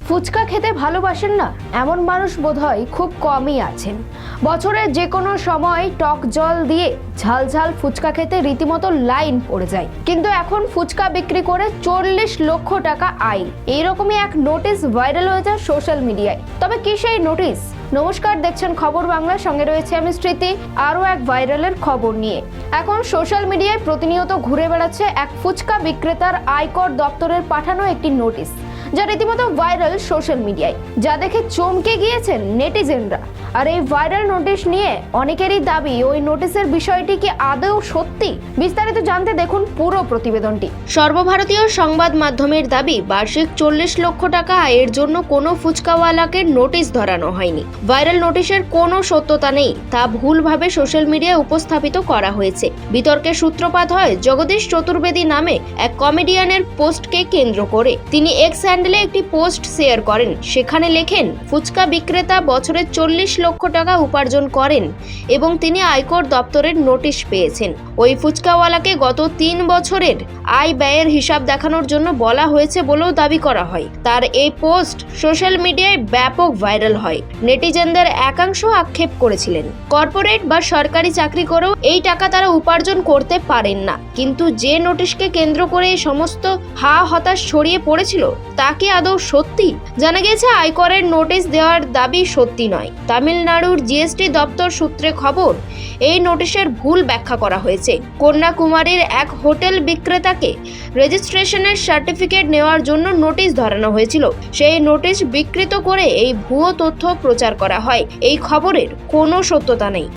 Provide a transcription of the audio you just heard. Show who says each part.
Speaker 1: ফুচকা খেতে ভালোবাসেন না এমন মানুষ বোধহয় খুব কমই আছেন। বছরের যে কোনো সময় টক জল দিয়ে ঝাল ঝাল ফুচকা খেতে রীতিমতো লাইন পড়ে যায়, কিন্তু এখন ফুচকা বিক্রি করে 40 লক্ষ টাকা আয়, এইরকমই এক নোটিশ ভাইরাল হয়েছে সোশ্যাল মিডিয়ায়। তবে কি সেই নোটিশ? নমস্কার, দেখছেন খবর বাংলা, সঙ্গে রয়েছে আমি স্মৃতি। আরও এক ভাইরালের খবর নিয়ে এখন সোশ্যাল মিডিয়ায় প্রতিনিয়ত ঘুরে বেড়াচ্ছে এক ফুচকা বিক্রেতার আয়কর দপ্তরের পাঠানো একটি নোটিশ, যা রীতিমতো ভাইরাল সোশ্যাল মিডিয়ায়, যা দেখে চমকে গিয়েছেন নেটিজেনরা। আর এই ভাইরাল নোটিশ নিয়ে অনেকেরই দাবি, ওই নোটিশের বিষয়টি কি আদৌ সত্যি? বিস্তারিত জানতে দেখুন পুরো প্রতিবেদনটি। সর্বভারতীয় সংবাদ মাধ্যমের দাবি, বার্ষিক 40 লক্ষ টাকা আয়ের জন্য কোনো ফুচকাওয়ালাকে নোটিশ ধরানো হয়নি। ভাইরাল নোটিশের কোনো সত্যতা নেই, তা ভুলভাবে সোশ্যাল মিডিয়ায় উপস্থাপিত করা হয়েছে। বিতর্কের সূত্রপাত হয় জগদীশ চতুর্বেদী নামে এক কমেডিয়ানের পোস্টকে কেন্দ্র করে। তিনি এক্স হ্যান্ডেলে একটি পোস্ট শেয়ার করেন, সেখানে লেখেন, ফুচকা বিক্রেতা বছরে 40 লক্ষ টাকা উপার্জন করেন এবং তিনি আয়কর দপ্তরের নোটিশ পেয়েছেন। ওই ফুচকাওয়ালাকে গত 3 বছরের আয় ব্যয়ের হিসাব দেখানোর জন্য বলা হয়েছে বলেও দাবি করা হয়। তার এই পোস্ট সোশ্যাল মিডিয়ায় ব্যাপক ভাইরাল হয়। নেটিজেনদের একাংশ আক্ষেপ করেছিলেন, কর্পোরেট বা সরকারি চাকরি করেও এই টাকা তারা উপার্জন করতে পারেন না। কিন্তু যে নোটিশকে কেন্দ্র করে এই সমস্ত হতাশ ছড়িয়ে পড়েছিল, তা কি আদৌ সত্যি? জানা গেছে, আয়করের নোটিশ দেওয়ার দাবি সত্যি নয়। তামিলনাড়ুর জিএসটি দপ্তর সূত্রে খবর, এই নোটিশের ভুল ব্যাখ্যা করা হয়েছে। কন্যাকুমারীর এক হোটেল বিক্রেতাকে রেজিস্ট্রেশনের সার্টিফিকেট নেওয়ার জন্য নোটিশ ধরানো হয়েছিল। সেই নোটিশ বিকৃত করে এই ভুয়ো তথ্য প্রচার করা হয়। এই খবরের কোনো সত্যতা নেই।